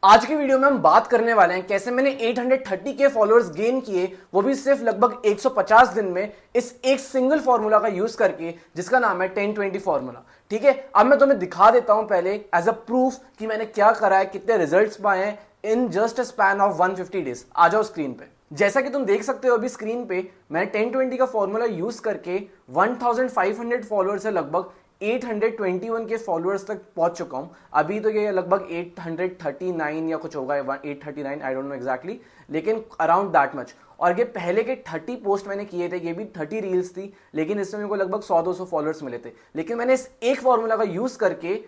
आज की वीडियो में हम बात करने वाले हैं कैसे मैंने 830 के फॉलोअर्स गेन किए, वो भी सिर्फ लगभग 150 दिन में, इस एक सिंगल फॉर्मूला का यूज करके जिसका नाम है 10-20 फॉर्मूला। ठीक है, अब मैं तुम्हें दिखा देता हूं पहले एज अ प्रूफ कि मैंने क्या करा है, कितने रिजल्ट्स पाए हैं in just a span of 150 days. आ जाओ स्क्रीन पे। जैसा कि तुम देख सकते हो अभी स्क्रीन पे, मैंने 10-20 का फॉर्मूला यूज करके 1500 फॉलोअर्स से लगभग 821 के फॉलोअर्स तक पहुंच चुका हूं। अभी तो ये लगभग 839 या कुछ होगा, 839, आई डोंट नो एग्जैक्टली, लेकिन अराउंड दैट मच। और ये पहले के 30 पोस्ट मैंने किए थे, ये भी 30 रील्स थी, लेकिन इसमें मेरे को लगभग 100-200 फॉलोअर्स मिले थे। लेकिन मैंने इस एक फॉर्मूला का यूज करके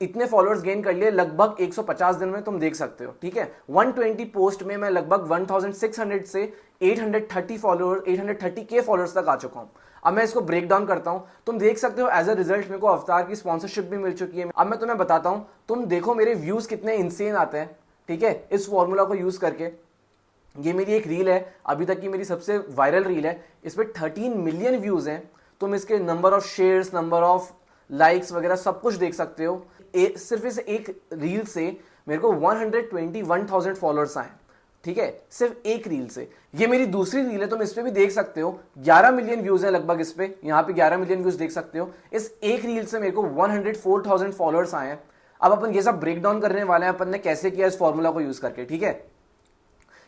इतने फॉलोअर्स गेन कर लिए लगभग 150 दिन में, तुम देख सकते हो। ठीक है, 120 पोस्ट में मैं लगभग 1600 से 830 के फॉलोअर्स तक आ चुका हूं। अब मैं इसको ब्रेक डाउन करता हूं। तुम देख सकते हो एज अ रिजल्ट मेरे को अवतार की स्पॉन्सरशिप भी मिल चुकी है। अब मैं तुम्हें बताता हूं, तुम देखो मेरे व्यूज कितने इंसेन आते हैं। ठीक है, इस फॉर्मूला को यूज करके। ये मेरी एक रील है, अभी तक की मेरी सबसे वायरल रील है। इस पर 13 मिलियन व्यूज हैं। तुम इसके number of shares, number of likes वगैरह सब कुछ देख सकते हो। सिर्फ इस एक रील से मेरे को 121,000 फॉलोअर्स आए। ठीक है, सिर्फ एक रील से। ये मेरी दूसरी रील है, तुम इस पे भी देख सकते हो, 11 मिलियन व्यूज है लगभग इस पे। यहां पे 11 मिलियन व्यूज देख सकते हो। इस एक रील से मेरे को 104,000 फॉलोअर्स आए हैं। अब अपन ये सब ब्रेक डाउन करने वाले हैं, अपन ने कैसे किया इस फॉर्मूला को यूज करके। ठीक है,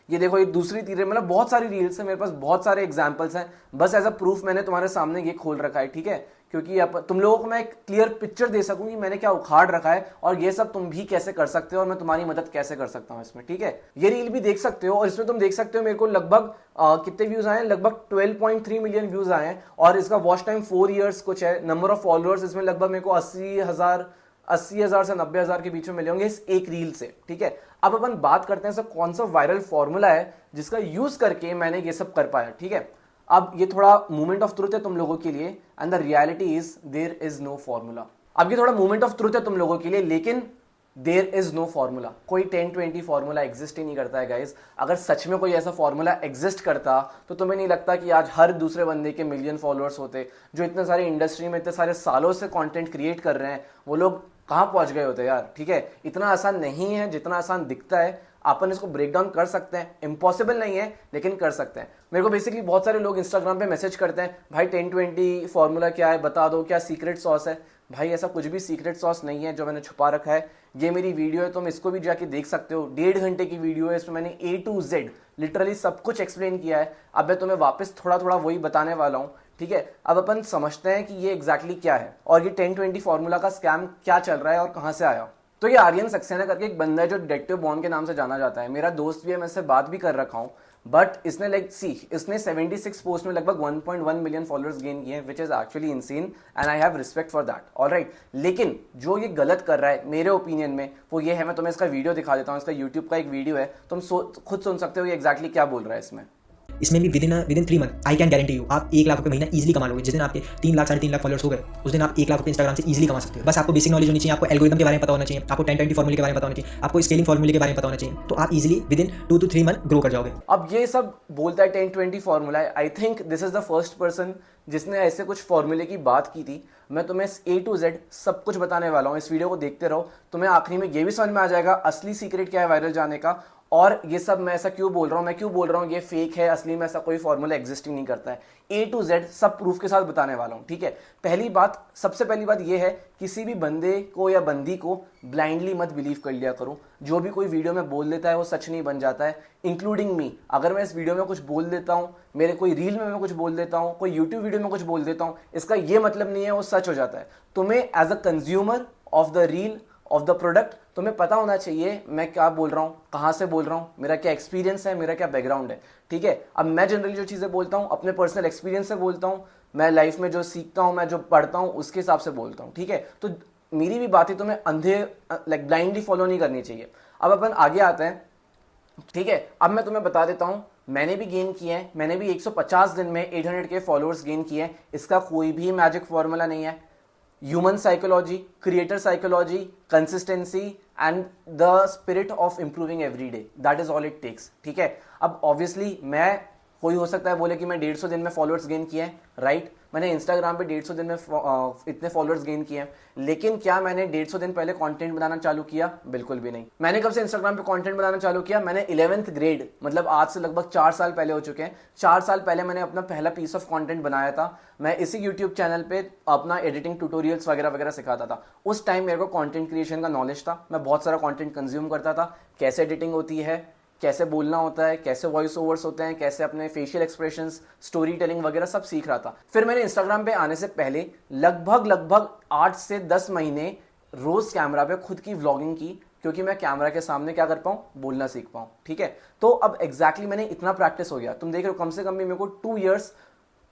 ये देखो, ये दूसरी तीसरी, मतलब बहुत सारी रील्स है मेरे पास, बहुत सारे एग्जांपल्स हैं। बस एज अ प्रूफ मैंने तुम्हारे सामने ये खोल रखा है। ठीक है, क्योंकि तुम लोगों को मैं एक क्लियर पिक्चर दे सकूं कि मैंने क्या उखाड़ रखा है और ये सब तुम भी कैसे कर सकते हो और मैं तुम्हारी मदद कैसे कर सकता हूं इसमें। ठीक है, ये रील भी देख सकते हो और इसमें तुम देख सकते हो मेरे को लगभग कितने व्यूज आए हैं, लगभग 12.3 मिलियन व्यूज आए हैं। और इसका वॉच टाइम 4 ईयर्स कुछ है। नंबर ऑफ फॉलोअर्स इसमें लगभग मेरे को 80,000 से 90,000 के बीच में मिले होंगे इस एक रील से। ठीक है, अब अपन बात करते हैं सब कौन सा वायरल फॉर्मूला है जिसका यूज करके मैंने ये सब कर पाया। ठीक है, अब ये थोड़ा मोमेंट ऑफ ट्रुथ है तुम लोगों के लिए, and the reality is there is no formula. अब ये थोड़ा मोमेंट ऑफ ट्रुथ है तुम लोगों के लिए, लेकिन देयर इज नो फॉर्मूला। कोई 10-20 फॉर्मूला एग्जिस्ट ही नहीं करता है गाइस। अगर सच में कोई ऐसा फॉर्मूला एग्जिस्ट करता तो तुम्हें नहीं लगता कि आज हर दूसरे बंदे के मिलियन फॉलोअर्स होते। जो इतने सारे इंडस्ट्री में इतने सारे सालों से कंटेंट क्रिएट कर रहे हैं, वो लोग कहां पहुंच गए होते यार। ठीक है, इतना आसान नहीं है जितना आसान दिखता है। अपन इसको ब्रेक डाउन कर सकते हैं, इम्पॉसिबल नहीं है लेकिन कर सकते हैं। मेरे को बेसिकली बहुत सारे लोग इंस्टाग्राम पे मैसेज करते हैं, भाई 10-20 फॉर्मूला क्या है, बता दो, क्या सीक्रेट सॉस है। भाई ऐसा कुछ भी सीक्रेट सॉस नहीं है जो मैंने छुपा रखा है। ये मेरी वीडियो है, तुम इसको भी जाके देख सकते हो। 1.5 घंटे की वीडियो है, इसमें मैंने A to Z लिटरली सब कुछ एक्सप्लेन किया है। अब मैं तुम्हें वापस थोड़ा थोड़ा वही बताने वाला हूँ। ठीक है, अब अपन समझते हैं कि ये एग्जैक्टली क्या है और ये 10-20 फॉर्मूला का स्कैम क्या चल रहा है और कहां से आया। तो ये आर्यन सक्सेना करके एक बंदा है जो डिटेक्टिव बॉन्ड के नाम से जाना जाता है। मेरा दोस्त भी है, मैं इससे बात भी कर रखा हूं। बट इसने इसने 76 पोस्ट में लगभग 1.1 मिलियन फॉलोअर्स गेन किए हैं, which is actually insane and I have respect for that. Alright, लेकिन जो ये गलत कर रहा है मेरे ओपिनियन में वो ये है, मैं तुम्हें इसका वीडियो दिखा देता हूँ। इसका यूट्यूब का एक वीडियो है, तुम खुद सुन सकते हो ये एग्जैक्टली क्या बोल रहा है इसमें। इसमें भी within 3 month I can guarantee you आप 1 लाख रुपए महीना इजीली कमा लोगे। जिस दिन आपके 3 लाख 3.5 लाख फॉलोअर्स हो गए, उस दिन आप 1 लाख रुपए इंस्टाग्राम से इजीली कमा सकते हो। बस आपको बेसिक नॉलेज होनी चाहिए, आपको एल्गोरिथम के बारे में पता होना चाहिए, आपको 10-20 फॉर्मूले के बारे में पता होना चाहिए, आपको स्केलिंग फॉर्मूले के बारे में पता होना चाहिए, तो आप easily within 2 to 3 month grow कर जाओगे। अब ये सब बोलता है 10-20 फॉर्मूला है। I think this is the first person जिसने ऐसे कुछ फॉर्मूले की बात की थी। मैं तुम्हें A to Z सब कुछ बताने वाला हूं। इस वीडियो को देखते रहो, तुम्हें आखिरी में ये भी समझ में आ जाएगा असली सीक्रेट क्या है वायरल जाने का। और ये सब मैं ऐसा क्यों बोल रहा हूं, मैं क्यों बोल रहा हूं ये फेक है, असली में ऐसा कोई फॉर्मूला एग्जिस्टिंग नहीं करता है। A to Z सब प्रूफ के साथ बताने वाला हूं। ठीक है, सबसे पहली बात ये है, किसी भी बंदे को या बंदी को ब्लाइंडली मत बिलीव कर लिया करो। जो भी कोई वीडियो में बोल देता है वो सच नहीं बन जाता है, इंक्लूडिंग मी। अगर मैं इस वीडियो में कुछ बोल देता हूं, मेरे कोई रील में मैं कुछ बोल देता हूं, कोई यूट्यूब वीडियो में कुछ बोल देता हूं, इसका ये मतलब नहीं है वो सच हो जाता है। तुम्हें as a consumer of the reel, of the product, तुम्हें पता होना चाहिए मैं क्या बोल रहा हूं, कहां से बोल रहा हूं, मेरा क्या एक्सपीरियंस है, मेरा क्या बैकग्राउंड है। ठीक है, अब मैं जनरली जो चीजें बोलता हूं अपने पर्सनल एक्सपीरियंस से बोलता हूं, मैं लाइफ में जो सीखता हूं, मैं जो पढ़ता हूं उसके हिसाब से बोलता हूं। ठीक है, तो मेरी भी बातें तुम्हें अंधे ब्लाइंडली फॉलो नहीं करनी चाहिए। अब अपन आगे आते हैं। ठीक है, अब मैं तुम्हें बता देता हूं, मैंने भी गेन किए हैं। मैंने भी 150 दिन में 800 के फॉलोअर्स गेन किए हैं। इसका कोई भी मैजिक फॉर्मूला नहीं है। Human psychology, creator psychology, consistency and the spirit of improving every day, that is all it takes. ठीक है, अब ऑब्वियसली कोई हो सकता है बोले कि मैं 150 दिन में फॉलोअर्स गेन किए हैं, राइट। मैंने इंस्टाग्राम पे 150 दिन में इतने फॉलोअर्स गेन किए हैं। लेकिन क्या मैंने 150 दिन पहले कंटेंट बनाना चालू किया? बिल्कुल भी नहीं। मैंने कब से इंस्टाग्राम पे कंटेंट बनाना चालू किया? मैंने 11th ग्रेड, मतलब आज से लगभग 4 साल पहले हो चुके हैं। 4 साल पहले मैंने अपना पहला पीस ऑफ कंटेंट बनाया था। मैं इसी यूट्यूब चैनल पे अपना एडिटिंग ट्यूटोरियल्स वगैरह वगैरह सिखाता था। उस टाइम मेरे को कंटेंट क्रिएशन का नॉलेज था। मैं बहुत सारा कंटेंट कंज्यूम करता था, कैसे एडिटिंग होती है, कैसे बोलना होता है, कैसे वॉइस ओवर्स होते हैं, कैसे अपने फेशियल एक्सप्रेशंस, स्टोरी टेलिंग वगैरह सब सीख रहा था। फिर मैंने इंस्टाग्राम पे आने से पहले लगभग 8 से 10 महीने रोज कैमरा पे खुद की व्लॉगिंग की, क्योंकि मैं कैमरा के सामने क्या कर पाऊं, बोलना सीख पाऊं। ठीक है, तो अब एग्जैक्टली मैंने इतना प्रैक्टिस हो गया। तुम देख रहे हो कम से कम भी मेरे को 2 इयर्स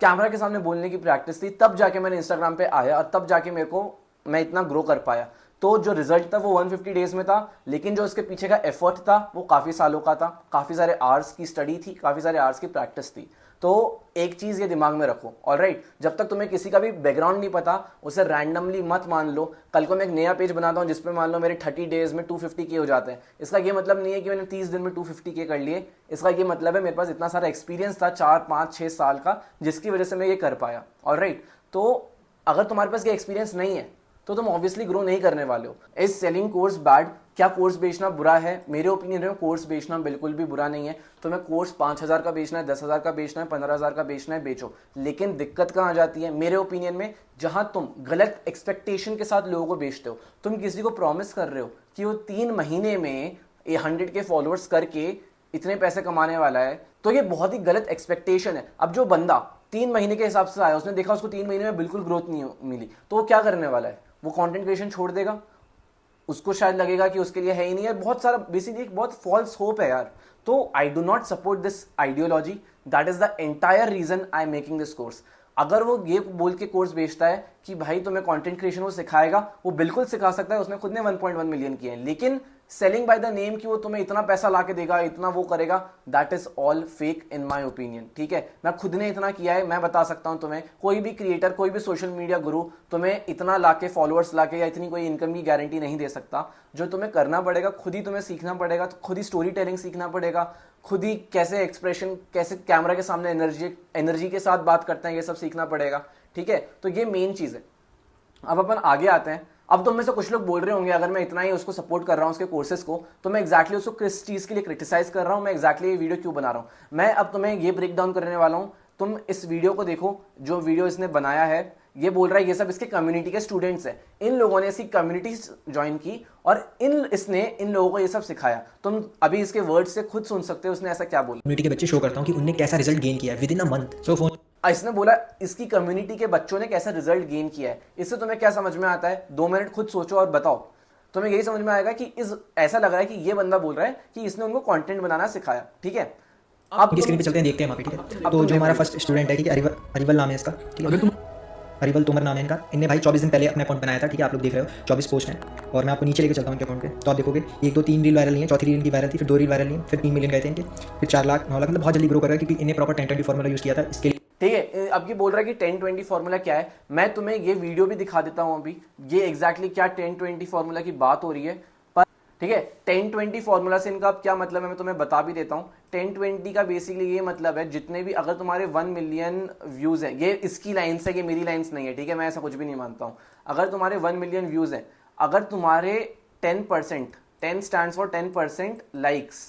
कैमरा के सामने बोलने की प्रैक्टिस थी, तब जाके मैंने इंस्टाग्राम पे आया और तब जाके मैं इतना ग्रो कर पाया। तो जो रिजल्ट था वो 150 डेज में था, लेकिन जो इसके पीछे का एफर्ट था वो काफी सालों का था। काफी सारे आवर्स की स्टडी थी, काफी सारे आवर्स की प्रैक्टिस थी। तो एक चीज ये दिमाग में रखो, ऑलराइट, जब तक तुम्हें किसी का भी बैकग्राउंड नहीं पता उसे रैंडमली मत मान लो। कल को मैं एक नया पेज बनाता हूं जिसपे मान लो मेरे 30 डेज में 250 के हो जाते हैं, इसका ये मतलब नहीं है कि मैंने 30 दिन में 250 के कर लिए। इसका ये मतलब है मेरे पास इतना सारा एक्सपीरियंस था 4, 5, 6 साल का, जिसकी वजह से मैं ये कर पाया। ऑलराइट, तो अगर तुम्हारे पास ये एक्सपीरियंस नहीं है तो तुम ऑब्वियसली ग्रो नहीं करने वाले हो। Is selling course bad? क्या कोर्स बेचना बुरा है? मेरे ओपिनियन में कोर्स बेचना बिल्कुल भी बुरा नहीं है। तुम्हें कोर्स 5,000 का बेचना है, 10,000 का बेचना है, 15,000 का बेचना है, बेचो। लेकिन दिक्कत कहाँ आ जाती है मेरे ओपिनियन में? जहां तुम गलत एक्सपेक्टेशन के साथ लोगों को बेचते हो। तुम किसी को प्रॉमिस कर रहे हो कि वो 3 महीने में 100 के फॉलोअर्स करके इतने पैसे कमाने वाला है, तो ये बहुत ही गलत एक्सपेक्टेशन है। अब जो बंदा 3 महीने के हिसाब से आया, उसने देखा उसको 3 महीने में बिल्कुल ग्रोथ नहीं मिली, तो वो क्या करने वाला है? वो कंटेंट क्रिएशन छोड़ देगा। उसको शायद लगेगा कि उसके लिए है ही नहीं है। बहुत सारा बेसिकली एक बहुत फॉल्स होप है यार। तो I do not support this ideology. That is the entire reason I am making this course. अगर वो ये बोल के कोर्स बेचता है कि भाई तुम्हें कंटेंट क्रिएशन वो सिखाएगा, वो बिल्कुल सिखा सकता है, उसने खुद ने 1.1 मिलियन किए हैं। लेकिन सेलिंग बाय द नेम कि वो तुम्हें इतना पैसा ला के देगा, इतना वो करेगा, that is all fake in my opinion. ठीक है, मैं खुद ने इतना किया है, मैं बता सकता हूं तुम्हें। कोई भी क्रिएटर, कोई भी सोशल मीडिया गुरु तुम्हें इतना लाके, फॉलोअर्स लाके या इतनी कोई इनकम की गारंटी नहीं दे सकता। जो तुम्हें करना पड़ेगा, खुद ही तुम्हें सीखना पड़ेगा। तो खुद ही स्टोरी टेलिंग सीखना पड़ेगा, खुद ही कैसे एक्सप्रेशन, कैसे कैमरा के सामने एनर्जी के साथ बात करते हैं, ये सब सीखना पड़ेगा। ठीक है, तो ये मेन चीज है। अब अपन आगे आते हैं। अब तुम में से कुछ लोग बोल रहे होंगे, अगर मैं इतना ही उसको सपोर्ट कर रहा हूं उसके कोर्सेज को, तो मैं एक्जैक्टली उसको किस चीज के लिए क्रिटिसाइज कर रहा हूं, मैं एक्जैक्टली ये वीडियो क्यों बना रहा हूं। मैं अब तुम्हें ये ब्रेक डाउन करने वाला हूं। तुम इस वीडियो को देखो, जो वीडियो इसने बनाया है, ये बोल रहा है ये सब इसके कम्युनिटी के स्टूडेंट्स हैं। इन लोगों ने इसकी कम्युनिटी ज्वाइन की और इसने इन लोगों को ये सब सिखाया। तुम अभी इसके वर्ड से खुद सुन सकते हो उसने ऐसा क्या बोला। कम्युनिटी के बच्चे शो करता हूँ कि उनने कैसा रिजल्ट गेन किया है with in a month. So phone इसने बोला इसकी कम्युनिटी के बच्चों ने कैसा रिजल्ट गेन किया है। इससे तुम्हें क्या समझ में आता है? 2 मिनट खुद सोचो और बताओ। तुम्हें यही समझ में आएगा कि ऐसा लग रहा है कि ये बंदा बोल रहा है कि इसने उनको कंटेंट बनाना सिखाया। ठीक है, अब स्क्रीन पे चलते हैं, देखते हैं वहाँ पे। ठीक है, तो जो हमारा फर्स्ट स्टूडेंट है, ठीक है, अरिवल नाम है इसका। ठीक है, अरिवल तोमर नाम है इनका। इनने भाई 24 दिन पहले अपना अकाउंट बनाया था। ठीक है, आप लोग देख रहे हो 24 पोस्ट हैं। और मैं आपको नीचे लेके चलता हूँ इनके अकाउंट पे, तो आप देखोगे 1, 2, 3 रील वायरल नहीं है, चौथी रील इनकी वायरल थी, फिर 2 रील वायरल नहीं, फिर 3 मिलियन गए थे इनके, फिर 4 लाख, 9 लाख, मतलब बहुत जल्दी ग्रो कर रहा है क्योंकि इन्हें प्रॉपर 10-20 फॉर्मूला यूज़ किया था इसके लिए। ठीक है, अब ये बोल रहा है कि 10-20 फॉर्मूला क्या है। मैं तुम्हें ये वीडियो भी दिखा देता हूं अभी, ये एग्जैक्टली क्या 10-20 फॉर्मूला की बात हो रही है। पर ठीक है, 10-20 फॉर्मूला से इनका अब क्या मतलब है मैं तुम्हें बता भी देता हूं। 10-20 का बेसिकली ये मतलब है, जितने भी अगर तुम्हारे 1 मिलियन व्यूज है, ये इसकी लाइन्स है, ये मेरी लाइन्स नहीं है। ठीक है, मैं ऐसा कुछ भी नहीं मानता हूं। अगर तुम्हारे 1 मिलियन व्यूज है, अगर तुम्हारे 10%, 10 स्टैंड्स फॉर 10% लाइक्स,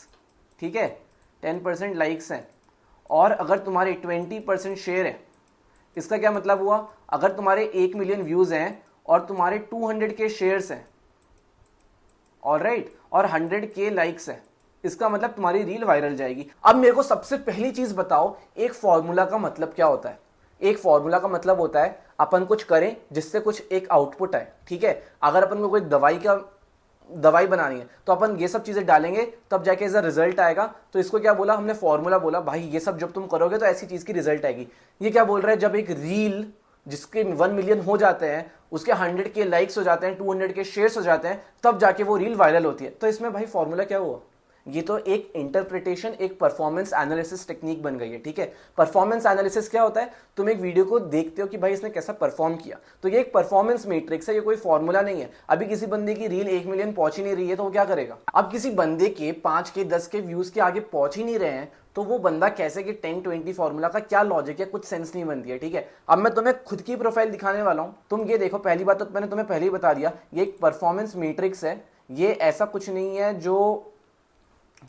ठीक है, 10% लाइक्स हैं, और अगर तुम्हारे 20% शेयर है, इसका क्या मतलब हुआ? अगर तुम्हारे 1 मिलियन व्यूज हैं और तुम्हारे 200 के शेयर्स हैं, ऑलराइट, और 100 के लाइक्स हैं, इसका मतलब तुम्हारी रील वायरल जाएगी। अब मेरे को सबसे पहली चीज बताओ, एक फॉर्मूला का मतलब क्या होता है? एक फॉर्मूला का मतलब होता है अपन कुछ करें जिससे कुछ एक आउटपुट आए। ठीक है, अगर अपन को कोई दवाई बनानी है तो अपन ये सब चीजें डालेंगे, तब जाके ऐसा रिजल्ट आएगा। तो इसको क्या बोला हमने? फॉर्मूला बोला। भाई ये सब जब तुम करोगे तो ऐसी चीज की रिजल्ट आएगी। ये क्या बोल रहा है? जब एक रील जिसके 1 मिलियन हो जाते हैं, उसके 100 के लाइक्स हो जाते हैं, 200 के शेयर्स हो जाते हैं, तब जाके वो रील वायरल होती है। तो इसमें भाई फॉर्मूला क्या हुआ? ये तो एक इंटरप्रिटेशन, एक परफॉर्मेंस एनालिसिस टेक्निक बन गई है, ठीक है। परफॉर्मेंस एनालिसिस क्या होता है, तुम एक वीडियो को देखते हो कि भाई इसने कैसा परफॉर्म किया, तो ये एक परफॉर्मेंस मैट्रिक्स है, ये कोई फॉर्मूला नहीं है। अभी किसी बंदे की रील 1 मिलियन पहुंच ही नहीं रही है तो वो क्या करेगा। अब किसी बंदे के 5 के 10 के व्यूज के आगे पहुंच ही नहीं रहे हैं तो वो बंदा कैसे कि 10-20 फॉर्मूला का क्या लॉजिक है, कुछ सेंस नहीं बनती है, ठीक है। अब मैं तुम्हें खुद की प्रोफाइल दिखाने वाला हूं, तुम ये देखो। पहली बात तो मैंने तुम्हें पहले ही बता दिया, ये एक परफॉर्मेंस मैट्रिक्स है, ये ऐसा कुछ नहीं है जो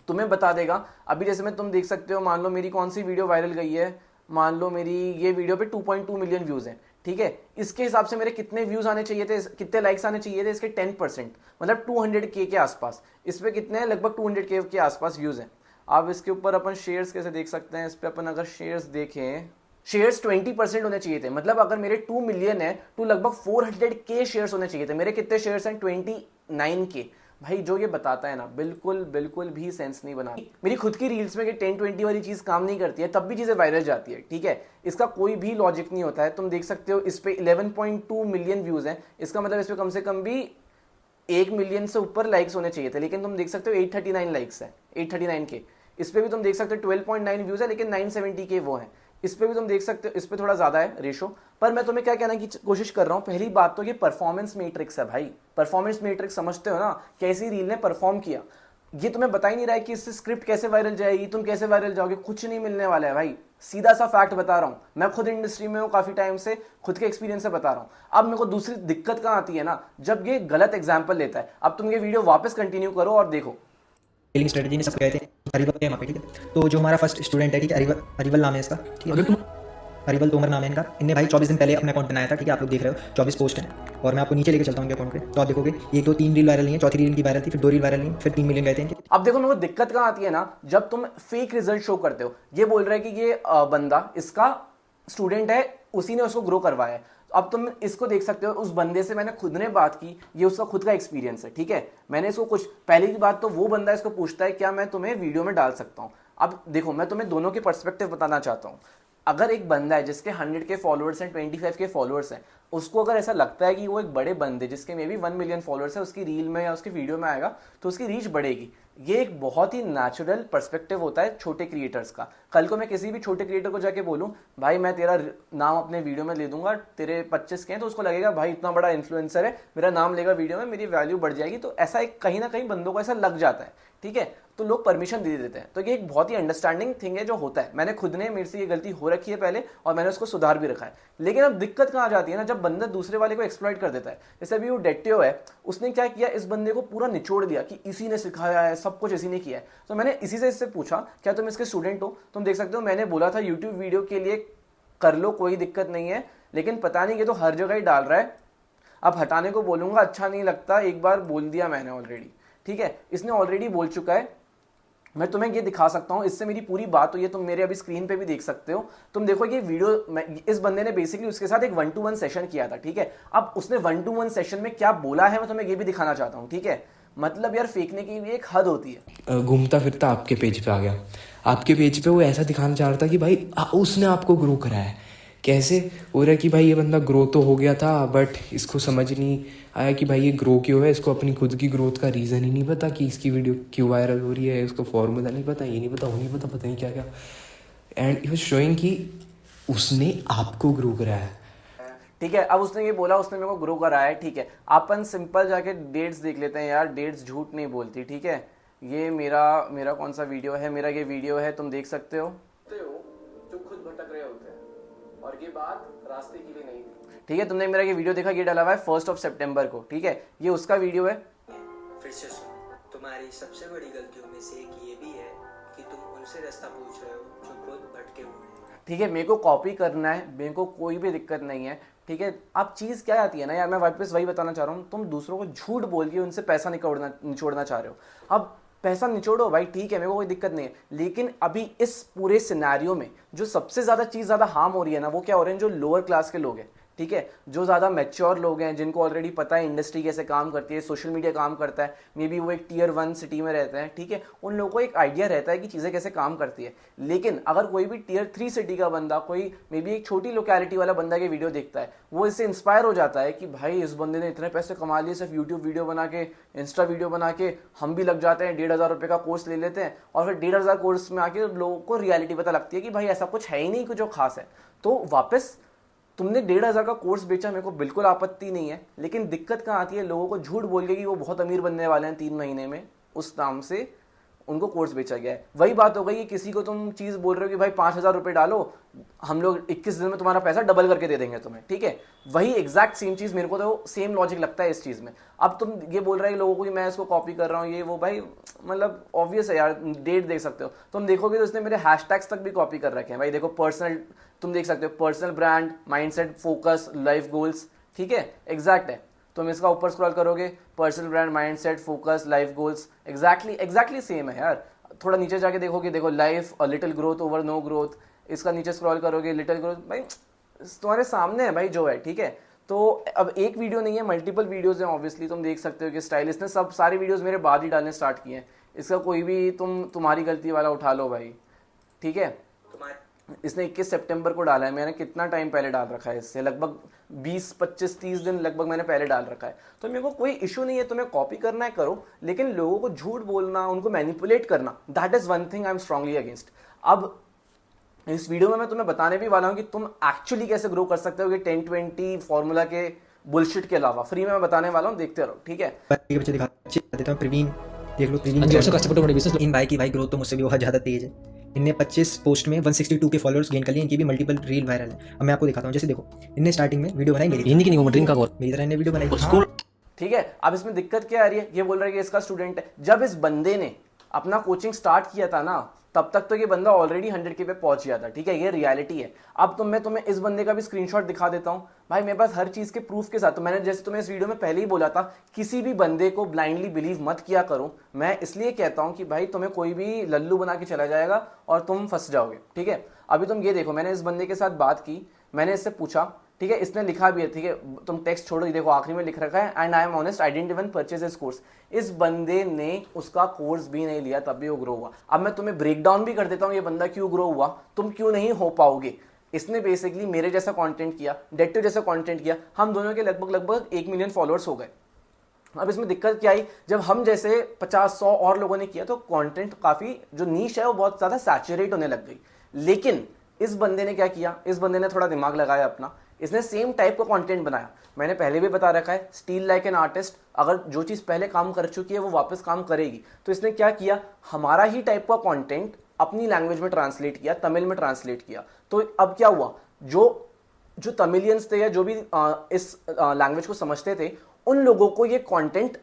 तुम्हें बता देगा। अभी जैसे मैं तुम देख सकते हो, मान लो मेरी कौन सी वीडियो वायरल गई है, मान लो मेरी ये वीडियो पे 2.2 मिलियन व्यूज हैं, ठीक है। इसके हिसाब से मेरे कितने व्यूज आने चाहिए थे, कितने लाइक्स आने चाहिए थे, इसके 10%, मतलब 200K के आसपास। इस पे कितने हैं, लगभग 200K के आसपास व्यूज हैं। अब इसके ऊपर अपन शेयर्स कैसे देख सकते हैं, इस पे अपन अगर शेयर्स देखें, शेयर्स 20% होने चाहिए थे, मतलब अगर मेरे 2 मिलियन है तो लगभग 400K शेयर्स होने चाहिए थे। मेरे कितने शेयर्स हैं, 29K। भाई जो ये बताता है ना, बिल्कुल बिल्कुल भी सेंस नहीं बना। मेरी खुद की रील्स में कि 10-20 वाली चीज काम नहीं करती है, तब भी चीजें वायरल जाती है, ठीक है। इसका कोई भी लॉजिक नहीं होता है। तुम देख सकते हो इस पे 11.2 मिलियन व्यूज हैं, इसका मतलब इस पे कम से कम भी 1 मिलियन से ऊपर लाइक्स होने चाहिए थे, लेकिन तुम देख सकते हो 839 लाइक्स है, 839K। इस पे भी तुम देख सकते हो 12.9 व्यूज है, लेकिन 970K वो है। इस पे भी तुम देख सकते हो, इस पे थोड़ा ज्यादा है रेशो। पर मैं तुम्हें क्या कहने की कोशिश कर रहा हूं, पहली बात तो ये परफॉर्मेंस मैट्रिक्स है भाई। परफॉर्मेंस मैट्रिक्स समझते हो ना, कैसी रील ने परफॉर्म किया। ये तुम्हें बता ही नहीं रहा है कि इससे स्क्रिप्ट कैसे वायरल जाएगी, तुम कैसे वायरल जाओगे, कुछ नहीं मिलने वाला है भाई। सीधा सा फैक्ट बता रहा हूं, मैं खुद इंडस्ट्री में हूं काफी टाइम से, खुद के एक्सपीरियंस से बता रहा हूं। अब मेरे को दूसरी दिक्कत कहां आती है ना, जब ये गलत एग्जाम्पल लेता है। अब तुम ये वीडियो वापस कंटिन्यू करो और देखो। सेलिंग स्ट्रेटजी ने सब गए थे अरिवल के वहाँ पे, ठीक है। तो जो हमारा फर्स्ट स्टूडेंट है, ठीक है, अरिवल नाम है इसका, ठीक है। अगर तुम अरिवल तोमर नाम है इनका, इनने भाई 24 दिन पहले अपना अकाउंट बनाया था, ठीक है। आप लोग देख रहे हो 24 पोस्ट है, और मैं आपको नीचे लेके चलता हूँ इनके अकाउंट पे, तो आप देखोगे 1 2 3 रील वायरल नहीं है, चौथी रील की वायरल थी, फिर 2 रील वायरल नहीं, फिर 3 मिलियन गए थे इनके। अब देखो मेरे को दिक्कत कहां आती है ना, जब तुम फेक रिजल्ट शो करते हो। ये बोल रहा है कि ये बंदा इसका स्टूडेंट है, उसी ने उसको ग्रो करवाया है। अब तुम इसको देख सकते हो, उस बंदे से मैंने खुद ने बात की, ये उसका खुद का एक्सपीरियंस है, ठीक है। मैंने इसको कुछ, पहली की बात तो वो बंदा इसको पूछता है क्या मैं तुम्हें वीडियो में डाल सकता हूं। अब देखो मैं तुम्हें दोनों के पर्सपेक्टिव बताना चाहता हूं। अगर एक बंदा है जिसके 100K फॉलोअर्स हैं, 25K फॉलोअर्स हैं, उसको अगर ऐसा लगता है कि वो एक बड़े बंदे जिसके मे बी 1 मिलियन फॉलोअर्स है, उसकी रील में या उसकी वीडियो में आएगा तो उसकी रीच बढ़ेगी। ये एक बहुत ही नेचुरल पर्सपेक्टिव होता है छोटे क्रिएटर्स का। कल को मैं किसी भी छोटे क्रिएटर को जाके बोलूं भाई मैं तेरा नाम अपने वीडियो में ले दूंगा, तेरे 25K हैं, तो उसको लगेगा भाई इतना बड़ा इन्फ्लुएंसर है, मेरा नाम लेगा वीडियो में, मेरी वैल्यू बढ़ जाएगी। तो ऐसा एक कहीं ना कहीं बंदों को ऐसा लग जाता है, ठीक है। तो लोग परमिशन दे देते हैं। तो ये एक बहुत ही अंडरस्टैंडिंग थिंग है जो होता है। मैंने खुद ने, मेरे से ये गलती हो रखी है पहले और मैंने उसको सुधार भी रखा है। लेकिन अब दिक्कत कहाँ आ जाती है ना, जब बंदा दूसरे वाले को एक्सप्लॉइट कर देता है। जैसे अभी वो डेट्टियो है, उसने क्या किया, इस बंदे को पूरा निचोड़ दिया कि इसी ने सिखाया है, सब कुछ इसी ने किया है। तो मैंने इसी से इससे पूछा क्या तुम इसके स्टूडेंट हो। तुम देख सकते हो मैंने बोला था यूट्यूब वीडियो के लिए कर लो, कोई दिक्कत नहीं है, लेकिन पता नहीं ये तो हर जगह ही डाल रहा है। अब हटाने को बोलूंगा अच्छा नहीं लगता, एक बार बोल दिया मैंने ऑलरेडी, ठीक है। इसने ऑलरेडी बोल चुका है। मैं तुम्हें ये दिखा सकता हूं, इससे मेरी पूरी बात हुई है, तुम मेरे अभी स्क्रीन पे भी देख सकते हो। तुम देखो ये वीडियो, इस बंदे ने बेसिकली उसके साथ एक 1-to-1 सेशन किया था, ठीक है। अब उसने 1-to-1 सेशन में क्या बोला है मैं तुम्हें ये भी दिखाना चाहता हूं, ठीक है। मतलब यार फेंकने की भी एक हद होती है। घूमता फिरता आपके पेज पे आ गया, आपके पेज पे वो ऐसा दिखाना चाह रहा था कि भाई उसने आपको ग्रो कराया है। कैसे हो रहा है कि भाई ये बंदा ग्रो तो हो गया था, बट इसको समझ नहीं आया कि भाई ये ग्रो क्यों है। इसको अपनी खुद की ग्रोथ का रीज़न ही नहीं पता कि इसकी वीडियो क्यों वायरल हो रही है, इसको फॉर्मूला नहीं पता, ये नहीं पता, वो नहीं पता नहीं क्या क्या। एंड ही वाज शोइंग कि उसने आपको ग्रो कराया है, ठीक है। अब उसने ये बोला उसने मेरे को ग्रो कराया है, ठीक है। अपन सिंपल जाके डेट्स देख लेते हैं यार, डेट्स झूठ नहीं बोलती, ठीक है। ये मेरा कौन सा वीडियो है, मेरा ये वीडियो है, तुम देख सकते हो जो खुद भटक रहे होते हैं, और ये बात रास्ते के लिए नहीं थी, ठीक है। तुमने मेरा ये वीडियो देखा, ये डाला हुआ है 1 सितंबर को, ठीक है। ये उसका वीडियो है। फिर से सुनो, तुम्हारी सबसे बड़ी गलतियों में से एक ये भी है कि तुम उनसे रास्ता पूछ रहे हो जो खुद भटके हुए हैं, ठीक है। मेरे को कॉपी करना है, मेरे को कोई भी दिक्कत नहीं है, ठीक है। अब चीज़ क्या आती है ना यार, मैं वापस वही बताना चाह रहा हूँ, तुम दूसरों को झूठ बोल के उनसे पैसा निचोड़ना चाह रहे हो। अब पैसा निचोड़ो भाई, ठीक है, मेरे को कोई दिक्कत नहीं है। लेकिन अभी इस पूरे सिनेरियो में जो सबसे ज़्यादा चीज़ ज़्यादा हार्म हो रही है ना, वो क्या हो रहे हैं, जो लोअर क्लास के लोग हैं, ठीक है। जो ज़्यादा मैच्योर लोग हैं, जिनको ऑलरेडी पता है इंडस्ट्री कैसे काम करती है, सोशल मीडिया काम करता है, मे बी वो एक टियर 1 सिटी में रहते हैं, ठीक है, उन लोगों को एक आइडिया रहता है कि चीज़ें कैसे काम करती है। लेकिन अगर कोई भी टियर 3 सिटी का बंदा, कोई मे बी एक छोटी लोकेलिटी वाला बंदा के वीडियो देखता है, वो इससे इंस्पायर हो जाता है कि भाई इस बंदे ने इतने पैसे कमा लिए सिर्फ यूट्यूब वीडियो बना के, इंस्टा वीडियो बना के, हम भी लग जाते हैं 1,500 रुपये का कोर्स ले लेते हैं, और फिर 1,500 कोर्स में आके लोगों को रियलिटी पता लगती है कि भाई ऐसा कुछ है ही नहीं कुछ जो खास है। तो वापस तुमने 1,500 का कोर्स बेचा, मेरे को बिल्कुल आपत्ति नहीं है, लेकिन दिक्कत कहाँ आती है, लोगों को झूठ बोल के कि वो बहुत अमीर बनने वाले हैं 3 महीने में, उस नाम से उनको कोर्स बेचा गया है। वही बात हो गई कि किसी को तुम चीज़ बोल रहे हो कि भाई 5,000 रुपये डालो, हम लोग 21 दिन में तुम्हारा पैसा डबल करके दे देंगे तुम्हें, ठीक है। वही एग्जैक्ट सेम चीज़, मेरे को तो सेम लॉजिक लगता है इस चीज़ में। अब तुम ये बोल रहे हो लोगों को कि मैं इसको कॉपी कर रहा हूँ, ये वो, भाई मतलब ऑब्वियस है यार, डेट देख सकते हो तुम, देखोगे तो इसने मेरे हैशटैग्स तक भी कॉपी कर रखे हैं भाई। देखो पर्सनल, तुम देख सकते हो personal brand, mindset, focus, life goals, ठीक है, एग्जैक्ट है। तुम इसका ऊपर स्क्रॉल करोगे, personal brand, mindset, focus, life goals, exactly same है यार। थोड़ा नीचे जाके देखोगे, देखो लाइफ और little growth over no growth, इसका नीचे स्क्रॉल करोगे लिटिल ग्रोथ, भाई तुम्हारे सामने है भाई जो है, ठीक है। तो अब एक वीडियो नहीं है, मल्टीपल वीडियोस हैं ऑब्वियसली, तुम देख सकते हो कि स्टाइलिस्ट ने सब सारी वीडियोस मेरे बाद ही डालने स्टार्ट किए हैं। इसका कोई भी तुम्हारी गलती वाला उठा लो भाई, ठीक है। इसने 21 सितंबर को डाला है, मैंने कितना टाइम पहले डाल रखा है, इससे लगभग 20, 25, 30 दिन लगभग मैंने पहले डाल रखा है। तो मेरे को कोई इशू नहीं है, तुम्हें कॉपी करना है करो, लेकिन लोगों को झूठ बोलना, उनको मैनिपुलेट करना, that is one thing I am strongly against. अब इस वीडियो में मैं तुम्हें बताने भी वाला हूं कि तुम एक्चुअली कैसे ग्रो कर सकते हो कि 10-20 फॉर्मूला के बुलशिट के अलावा फ्री में मैं बताने वाला हूं, देखते रहो, ठीक है। बच्चे दिखा देता हूँ, प्रवीण देख लो, प्रवीण इन भाई की भाई ग्रोथ तो मुझसे भी बहुत ज़्यादा तेज है। इनने 25 पोस्ट में 162 के फॉलोअर्स गेन कर लिए, इनकी भी मल्टीपल रील वायरल है। अब मैं आपको दिखाता हूँ, जैसे देखो इनने स्टार्टिंग में वीडियो बनाई मेरी हिंदी की नहीं, ड्रिंक का मेरी तरह इन्हें वीडियो बनाई, ठीक है। अब इसमें दिक्कत क्या आ रही है, ये बोल रहा है कि इसका स्टूडेंट है। जब इस बंदे ने अपना कोचिंग स्टार्ट किया था ना, तब तक तो ये बंदा ऑलरेडी 100K पे पहुंच गया था, ठीक है, ये रियलिटी है। अब मैं तुम्हें इस बंदे का भी स्क्रीनशॉट दिखा देता हूं भाई, मेरे पास हर चीज के प्रूफ के साथ। तो मैंने जैसे तुम्हें इस वीडियो में पहले ही बोला था, किसी भी बंदे को ब्लाइंडली बिलीव मत किया करो। मैं इसलिए कहता हूं कि भाई तुम्हें कोई भी लल्लू बना के चला जाएगा और तुम फंस जाओगे, ठीक है। अभी तुम ये देखो, मैंने इस बंदे के साथ बात की, मैंने इससे पूछा, ठीक है, इसने लिखा भी है, ठीक है, तुम टेक्स्ट छोड़ो, देखो आखिरी में लिख रखा है, and I am honest, I didn't even purchase his course. इस बंदे ने उसका कोर्स भी नहीं लिया, तब भी वो ग्रो हुआ। अब मैं तुम्हें ब्रेक डाउन भी कर देता हूं ये बंदा क्यों ग्रो हुआ, तुम क्यों नहीं हो पाओगे। इसने बेसिकली मेरे जैसा कंटेंट किया, डेट्टो जैसा कंटेंट किया, हम दोनों के लगभग 1 मिलियन फॉलोअर्स हो गए। अब इसमें दिक्कत क्या आई, जब हम जैसे 50-100 और लोगों ने किया तो कंटेंट काफी जो नीश है वो बहुत ज्यादा सैचुरेट होने लग गई। लेकिन इस बंदे ने क्या किया, इस बंदे ने थोड़ा दिमाग लगाया अपना, इसने सेम टाइप का कंटेंट बनाया। मैंने पहले भी बता रखा है, स्टील लाइक एन आर्टिस्ट, अगर जो चीज पहले काम कर चुकी है वो वापस काम करेगी। तो इसने क्या किया, हमारा ही टाइप का कंटेंट अपनी लैंग्वेज में ट्रांसलेट किया, तमिल में ट्रांसलेट किया। तो अब क्या हुआ, जो तमिलियंस थे या जो भी इस लैंग्वेज को समझते थे, उन लोगों को ये कंटेंट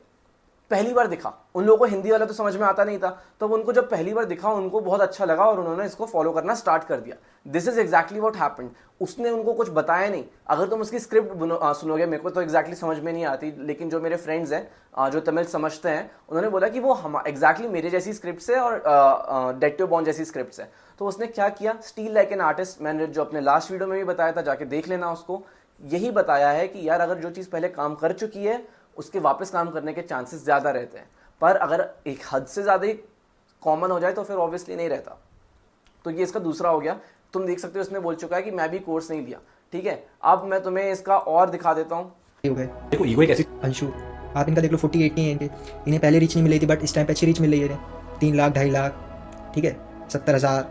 पहली बार दिखा। उन लोगों को हिंदी वाला तो समझ में आता नहीं था, तो उनको जब पहली बार दिखा उनको बहुत अच्छा लगा और उन्होंने इसको फॉलो करना स्टार्ट कर दिया। This is exactly what happened. उसने उनको कुछ बताया नहीं। अगर तुम उसकी स्क्रिप्ट सुनोगे, मेरे को तो एग्जैक्टली समझ में नहीं आती, लेकिन जो मेरे फ्रेंड्स हैं जो तमिल समझते हैं, उन्होंने बोला कि वो हम एग्जैक्टली मेरे जैसी स्क्रिप्ट है और डेट्टो बॉन्ड जैसी स्क्रिप्ट है। तो उसने क्या किया, स्टील लाइक एन आर्टिस्ट, मैंने जो अपने लास्ट वीडियो में भी बताया था, जाके देख लेना उसको, यही बताया है कि यार अगर जो चीज़ पहले काम कर चुकी है उसके वापस काम करने के चांसेस ज़्यादा रहते हैं, पर अगर एक हद से ज़्यादा ही कॉमन हो जाए तो फिर ऑब्वियसली नहीं रहता। तो ये इसका दूसरा हो गया। तुम देख सकते हो इसने बोल चुका है कि मैं भी कोर्स नहीं लिया, ठीक है। अब मैं तुम्हें इसका और दिखा देता हूँ। देखो ईगो एक ऐसी, अंशु आप इनका देख लो 48 है इनके, इन्हें पहले रीच नहीं मिली थी, बट इस टाइम पे अच्छी रीच मिल रही है। 3 लाख, 2.5 लाख, ठीक है, 70,000,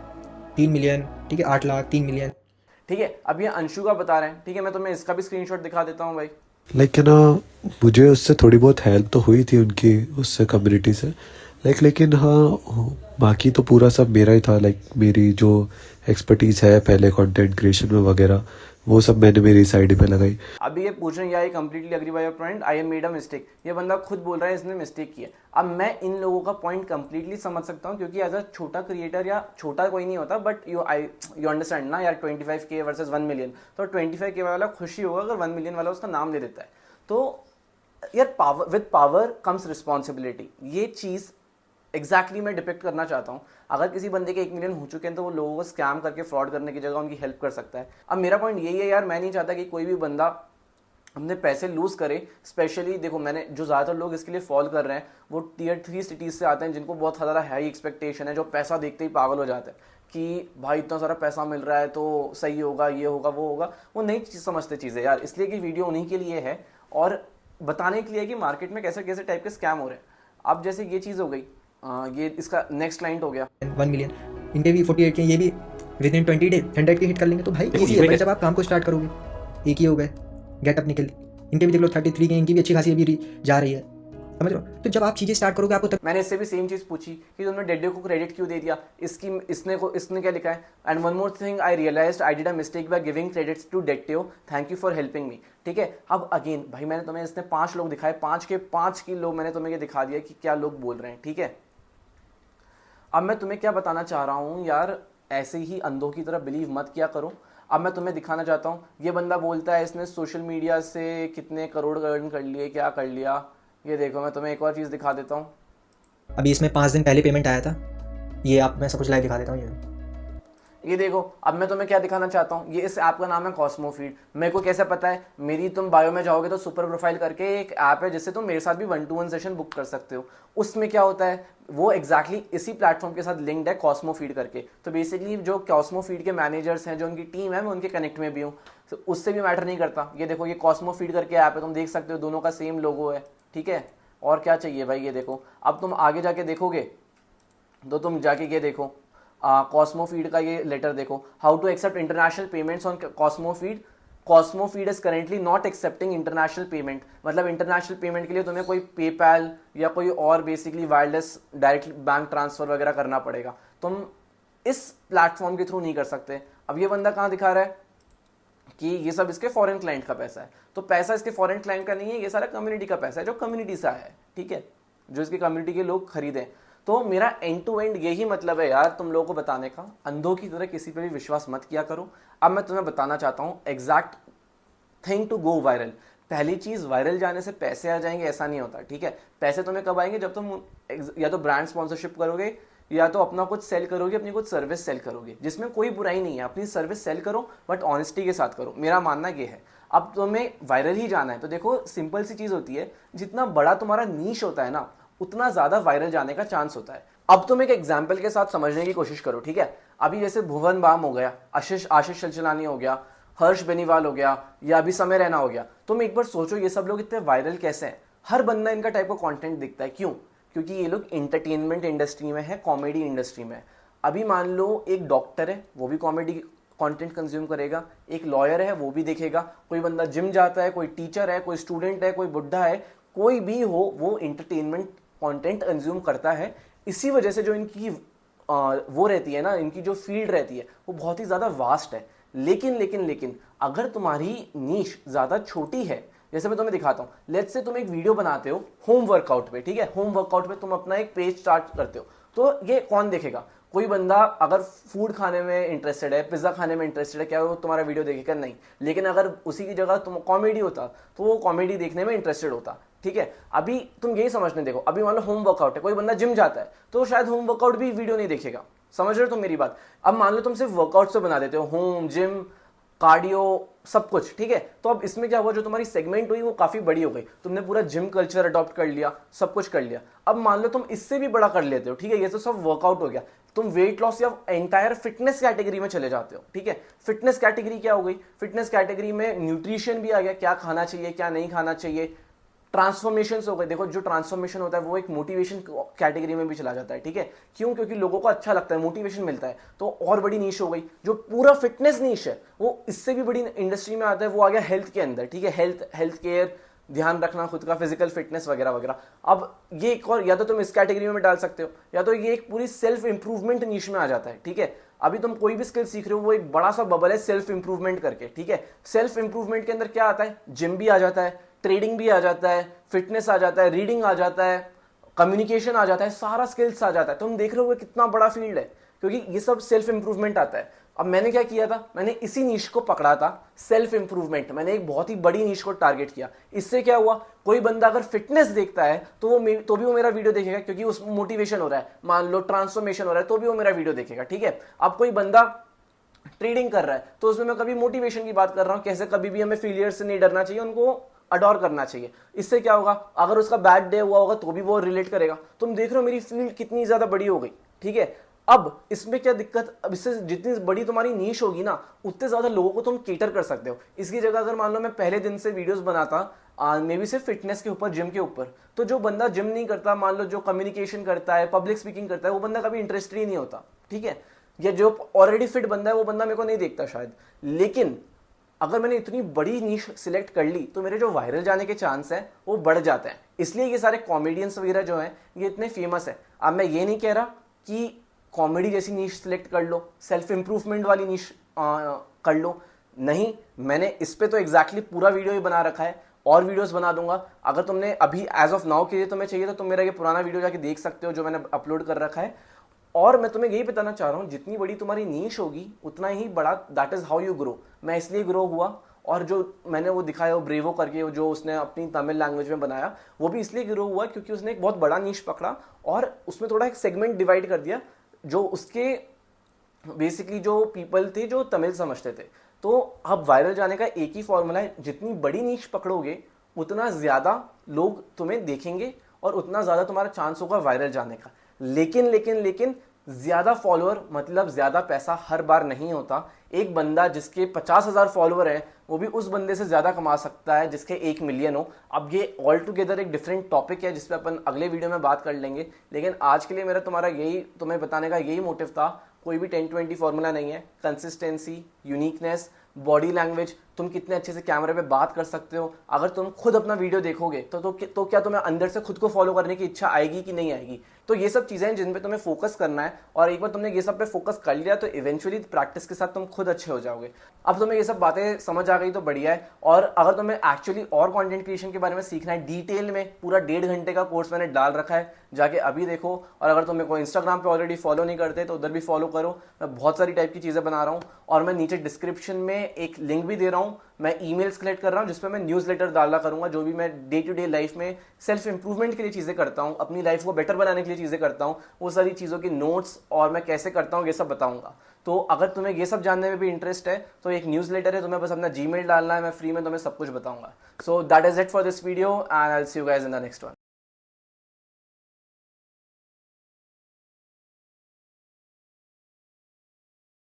3 मिलियन, ठीक है, 8 लाख, 3 मिलियन, ठीक है। अब ये अंशु का बता रहे हैं, ठीक है, मैं तुम्हें इसका भी स्क्रीनशॉट दिखा देता हूँ भाई। लेकिन मुझे उससे थोड़ी बहुत हेल्प तो हुई थी उनकी, उससे कम्युनिटी से, लेकिन हाँ बाकी तो पूरा सब मेरा ही था। मेरी जो एक्सपर्टीज़ है पहले कंटेंट क्रिएशन में वगैरह, वो सब मैंने मेरी साइड पे लगाई। अभी ये पूछ रहे हैं, I completely agree by your point, I have made a mistake. ये बंदा खुद बोल रहा है इसने मिस्टेक किया। अब मैं इन लोगों का पॉइंट कंप्लीटली समझ सकता हूँ, क्योंकि एज अ छोटा क्रिएटर, या छोटा कोई नहीं होता, बट यू अंडरस्टैंड ना यार, 25K वर्सेस 1 मिलियन, तो 25K वाला खुशी होगा अगर 1 मिलियन वाला उसका नाम ले देता है। तो यार विद पावर कम्स रिस्पॉन्सिबिलिटी, ये चीज़ एग्जैक्टली मैं डिपिक्ट करना चाहता हूँ। अगर किसी बंदे के 1 मिलियन हो चुके हैं तो वो लोगों को स्कैम करके फ्रॉड करने की जगह उनकी हेल्प कर सकता है। अब मेरा पॉइंट यही है यार, मैं नहीं चाहता कि कोई भी बंदा अपने पैसे लूज करे। स्पेशली देखो, मैंने जो ज़्यादातर लोग इसके लिए फॉल कर रहे हैं वो Tier 3 सिटीज़ से आते हैं, जिनको बहुत ज़्यादा हाई एक्सपेक्टेशन है, जो पैसा देखते ही पागल हो जाते हैं कि भाई इतना सारा पैसा मिल रहा है तो सही होगा, ये होगा, वो होगा। वो नहीं समझते चीज़ें यार, इसलिए कि वीडियो उन्हीं के लिए है और बताने के लिए कि मार्केट में कैसे कैसे टाइप के स्कैम हो रहे हैं। अब जैसे ये चीज़ हो गई, ये इसका नेक्स्ट क्लाइंट हो गया 1 मिलियन, इनके भी 48 के, ये भी विद इन 20 डेज 100 के हिट कर लेंगे। तो भाई इजी है भाई, जब आप काम को स्टार्ट करोगे। एक ही हो गए गेटअप निकल, इनके भी देख लो 33 के, इनकी भी अच्छी खासी अभी जा रही है, समझ रहे हो। तो जब आप चीज़ें स्टार्ट करोगे आपको मैंने इससे भी सेम चीज़ पूछी कि तुमने डेड्डे को क्रेडिट क्यों दे दिया, इसने क्या लिखा है। And one more thing I realised I did a mistake by giving credits to डेट्टियो, thank you for helping me. ठीक है, अब अगेन भाई मैंने तुम्हें इसने 5 लोग दिखाए, 5 के 5 की लोग मैंने तुम्हें ये दिखा दिया कि क्या लोग बोल रहे हैं। ठीक है, अब मैं तुम्हें क्या बताना चाह रहा हूँ यार, ऐसे ही अंधों की तरह बिलीव मत किया करो। अब मैं तुम्हें दिखाना चाहता हूँ, ये बंदा बोलता है इसने सोशल मीडिया से कितने करोड़ अर्न कर लिए, क्या कर लिया। ये देखो, मैं तुम्हें एक और चीज़ दिखा देता हूँ। अभी इसमें 5 दिन पहले पेमेंट आया था, ये आप मैं सब कुछ लाइव दिखा देता हूँ। ये देखो, अब मैं तुम्हें क्या दिखाना चाहता हूँ, ये इस ऐप का नाम है कॉस्मो फीड। मेरे को कैसे पता है, मेरी तुम बायो में जाओगे तो सुपर प्रोफाइल करके एक ऐप है जिससे तुम मेरे साथ भी 1-to-1 सेशन बुक कर सकते हो। उसमें क्या होता है, वो एग्जैक्टली इसी प्लेटफॉर्म के साथ लिंक्ड है कॉस्मो फीड करके। तो बेसिकली जो कॉस्मो फीड के मैनेजर्स हैं, जो उनकी टीम है, मैं उनके कनेक्ट में भी हूँ, तो उससे भी मैटर नहीं करता। ये देखो, ये कॉस्मो फीड करके ऐप है, तुम देख सकते हो दोनों का सेम लोगो है। ठीक है, और क्या चाहिए भाई। ये देखो, अब तुम आगे जाके देखोगे तो तुम जाके ये देखो, कॉस्मो फीड का ये लेटर देखो, how to accept international payments on Cosmofeed. Cosmofeed is currently not accepting international payment. मतलब इंटरनेशनल पेमेंट के लिए तुम्हें कोई पेपैल या कोई और basically wireless direct bank transfer वगैरह करना पड़ेगा, तुम इस प्लेटफॉर्म के थ्रू नहीं कर सकते। अब ये बंदा कहाँ दिखा रहा है कि ये सब इसके फॉरेन क्लाइंट का पैसा है, तो पैसा इसके फॉरेन क्लाइंट का नहीं है, ये सारा कम्युनिटी का पैसा है जो कम्युनिटी से आया है। ठीक है, जो इसकी कम्युनिटी के लोग खरीदें। तो मेरा एंड टू एंड यही मतलब है यार, तुम लोगों को बताने का, अंधों की तरह किसी पे भी विश्वास मत किया करो। अब मैं तुम्हें बताना चाहता हूँ exact thing to go viral. पहली चीज, वायरल जाने से पैसे आ जाएंगे ऐसा नहीं होता। ठीक है, पैसे तुम्हें कब आएंगे, जब तुम या तो ब्रांड स्पॉन्सरशिप करोगे या तो अपना कुछ सेल करोगे, अपनी कुछ सर्विस सेल करोगे, जिसमें कोई बुराई नहीं है। अपनी सर्विस सेल करो बट ऑनेस्टी के साथ करो, मेरा मानना ये है। अब तुम्हें वायरल ही जाना है तो देखो, सिंपल सी चीज होती है, जितना बड़ा तुम्हारा नीश होता है ना, उतना ज्यादा वायरल जाने का चांस होता है। अब तुम एक एग्जाम्पल के साथ समझने की कोशिश करो। ठीक है, अभी जैसे भुवन बाम हो गया, आशीष चंचलानी हो गया, हर्ष बेनीवाल हो गया, या अभी समय रैना हो गया, तुम एक बार सोचो ये सब लोग इतने वायरल कैसे हैं। हर बंदा इनका टाइप का कंटेंट दिखता है, क्यों? क्योंकि ये लोग एंटरटेनमेंट इंडस्ट्री में है, कॉमेडी इंडस्ट्री में है। अभी मान लो एक डॉक्टर है, वो भी कॉमेडी कंटेंट कंज्यूम करेगा, एक लॉयर है वो भी देखेगा, कोई बंदा जिम जाता है, कोई टीचर है, कोई स्टूडेंट है, कोई बुढ़ा है, कोई भी हो, वो एंटरटेनमेंट कंटेंट कंज्यूम करता है। इसी वजह से जो इनकी वो रहती है ना, इनकी जो फील्ड रहती है वो बहुत ही ज़्यादा वास्ट है। लेकिन अगर तुम्हारी नीश ज़्यादा छोटी है, जैसे मैं तुम्हें दिखाता हूँ, लेट्स से तुम एक वीडियो बनाते हो होम वर्कआउट पे। ठीक है, होम वर्कआउट पे तुम अपना एक पेज स्टार्ट करते हो, तो ये कौन देखेगा? कोई बंदा अगर फूड खाने में इंटरेस्टेड है, पिज्जा खाने में इंटरेस्टेड है, क्या वो तुम्हारा वीडियो देखेगा? नहीं। लेकिन अगर उसी की जगह तुम कॉमेडी होता तो वो कॉमेडी देखने में इंटरेस्टेड होता। ठीक है, अभी तुम यही समझने देखो, अभी मान लो होम वर्कआउट है, कोई बंदा जिम जाता है तो शायद होम वर्कआउट भी वीडियो नहीं देखेगा। समझ रहे हो तुम मेरी बात? अब मान लो तुम सिर्फ वर्कआउट से बना देते हो, होम, जिम, कार्डियो, सब कुछ। ठीक है, तो अब इसमें क्या हुआ, जो तुम्हारी सेगमेंट हुई वो काफी बड़ी हो गई, तुमने पूरा जिम कल्चर अडॉप्ट कर लिया, सब कुछ कर लिया। अब मान लो तुम इससे भी बड़ा कर लेते हो। ठीक है, ये तो सब वर्कआउट हो गया, तुम वेट लॉस या एंटायर फिटनेस कैटेगरी में चले जाते हो। ठीक है, फिटनेस कैटेगरी क्या हो गई? फिटनेस कैटेगरी में न्यूट्रिशन भी आ गया, क्या खाना चाहिए क्या नहीं खाना चाहिए, ट्रांसफॉर्मेशन हो गए। देखो, जो ट्रांसफॉर्मेशन होता है वो एक मोटिवेशन कैटेगरी में भी चला जाता है। ठीक है, क्यों? क्योंकि लोगों को अच्छा लगता है, मोटिवेशन मिलता है, तो और बड़ी नीश हो गई। जो पूरा फिटनेस नीश है वो इससे भी बड़ी इंडस्ट्री में आता है, वो आ गया हेल्थ के अंदर। ठीक है, हेल्थ केयर, ध्यान रखना खुद का, फिजिकल फिटनेस वगैरह वगैरह। अब ये एक और, या तो तुम इस कैटेगरी में डाल सकते हो, या तो ये एक पूरी सेल्फ इंप्रूवमेंट नीश में आ जाता है। ठीक है, अभी तुम कोई भी स्किल सीख रहे हो, वो एक बड़ा सा बबल है सेल्फ इंप्रूवमेंट करके। ठीक है, सेल्फ इंप्रूवमेंट के अंदर क्या आता है? जिम भी आ जाता है, ट्रेडिंग भी आ जाता है, फिटनेस आ जाता है, रीडिंग आ जाता है, कम्युनिकेशन आ जाता है, सारा स्किल्स आ जाता है। तुम देख रहे हो कितना बड़ा फील्ड है, क्योंकि ये सब सेल्फ इंप्रूवमेंट आता है। अब मैंने क्या किया था, मैंने इसी नीश को पकड़ा था, सेल्फ इंप्रूवमेंट। मैंने एक बहुत ही बड़ी नीश को टारगेट किया। इससे क्या हुआ, कोई बंदा अगर फिटनेस देखता है तो भी वो मेरा वीडियो देखेगा, क्योंकि उस मोटिवेशन हो रहा है, मान लो ट्रांसफॉर्मेशन हो रहा है, तो भी वो मेरा वीडियो देखेगा। ठीक है, अब कोई बंदा ट्रेडिंग कर रहा है तो उसमें मैं कभी मोटिवेशन की बात कर रहा हूं, कैसे कभी भी हमें फेलियर से नहीं डरना चाहिए, उनको अडोर करना चाहिए। इससे क्या होगा, अगर उसका बैड डे हुआ होगा तो भी वो रिलेट करेगा। तुम देख रहे हो मेरी फील्ड कितनी ज्यादा बड़ी हो गई। ठीक है, अब इसमें क्या दिक्कत, अब इससे जितनी बड़ी तुम्हारी नीश होगी ना, उतने ज्यादा लोगों को तुम केटर कर सकते हो। इसकी जगह अगर मान लो मैं पहले दिन से वीडियोस बनाता मे बी सिर्फ फिटनेस के ऊपर, जिम के ऊपर, तो जो बंदा जिम नहीं करता, मान लो जो कम्युनिकेशन करता है, पब्लिक स्पीकिंग करता है, वो बंदा कभी इंटरेस्टेड ही नहीं होता। ठीक है, या जो ऑलरेडी फिट बंदा है वो बंदा मेरे को नहीं देखता शायद। लेकिन अगर मैंने इतनी बड़ी नीश सिलेक्ट कर ली तो मेरे जो वायरल जाने के चांस है वो बढ़ जाते हैं। इसलिए ये सारे कॉमेडियंस वगैरह जो हैं ये इतने फेमस है। अब मैं ये नहीं कह रहा कि कॉमेडी जैसी नीश सिलेक्ट कर लो, सेल्फ इंप्रूवमेंट वाली नीश कर लो, नहीं, मैंने इस पे तो एग्जैक्टली पूरा वीडियो ही बना रखा है, और वीडियोस बना दूंगा। अगर तुमने अभी एज ऑफ नाउ के लिए तुम्हें चाहिए तो तुम मेरा ये पुराना वीडियो जाके देख सकते हो जो मैंने अपलोड कर रखा है। और मैं तुम्हें यही बताना चाह रहा हूँ, जितनी बड़ी तुम्हारी नीश होगी उतना ही बड़ा, that is how you grow. मैं इसलिए ग्रो हुआ, और जो मैंने वो दिखाया वो ब्रेवो करके जो उसने अपनी तमिल लैंग्वेज में बनाया, वो भी इसलिए ग्रो हुआ क्योंकि उसने एक बहुत बड़ा नीश पकड़ा और उसमें थोड़ा एक सेगमेंट डिवाइड कर दिया, जो उसके बेसिकली जो पीपल थे जो तमिल समझते थे। तो अब वायरल जाने का एक ही फॉर्मूला है, जितनी बड़ी नीश पकड़ोगे उतना ज्यादा लोग तुम्हें देखेंगे और उतना ज्यादा तुम्हारा चांस होगा वायरल जाने का। लेकिन लेकिन लेकिन ज्यादा फॉलोअर मतलब ज्यादा पैसा हर बार नहीं होता। एक बंदा जिसके 50,000 फॉलोअर है वो भी उस बंदे से ज्यादा कमा सकता है जिसके 1 मिलियन हो। अब ये ऑल टुगेदर एक डिफरेंट टॉपिक है जिसपे अपन अगले वीडियो में बात कर लेंगे, लेकिन आज के लिए मेरा तुम्हारा यही तुम्हें बताने का यही मोटिव था। कोई भी 10-20 फॉर्मूला नहीं है, कंसिस्टेंसी, यूनिकनेस, बॉडी लैंग्वेज, तुम कितने अच्छे से कैमरे पे बात कर सकते हो। अगर तुम खुद अपना वीडियो देखोगे तो क्या तुम्हें अंदर से खुद को फॉलो करने की इच्छा आएगी कि नहीं आएगी। तो ये सब चीजें हैं जिन पे तुम्हें फोकस करना है, और एक बार तुमने ये सब पे फोकस कर लिया तो इवेंचुअली प्रैक्टिस के साथ तुम खुद अच्छे हो जाओगे। अब तुम्हें ये सब बातें समझ आ गई तो बढ़िया है। और अगर तुम्हें एक्चुअली और कंटेंट क्रिएशन के बारे में सीखना है डिटेल में, पूरा 1.5 घंटे का कोर्स मैंने डाल रखा है, जाके अभी देखो। और अगर तुम मेरे को इंस्टाग्राम पे ऑलरेडी फॉलो नहीं करते तो उधर भी फॉलो करो, मैं बहुत सारी टाइप की चीजें बना रहा हूँ। और मैं नीचे डिस्क्रिप्शन में एक लिंक भी दे रहा हूँ, मैं ईमेल्स कलेक्ट कर रहा हूँ जिसपे मैं न्यूज़लेटर डाला करूंगा, जो भी मैं डे टू डे लाइफ में सेल्फ इंप्रूवमेंट के लिए चीजें करता हूँ, अपनी लाइफ को बेटर बनाने के लिए चीजें करता हूँ, वो सारी चीजों की नोट्स और मैं कैसे करता हूँ ये सब बताऊंगा। तो अगर तुम्हें ये सब जानने में भी इंटरेस्ट है तो एक न्यूज़लेटर है, तुम्हें बस अपना जीमेल डालना है, मैं फ्री में तुम्हें सब कुछ बताऊंगा। So that is it for this video and I will see you guys in the next one.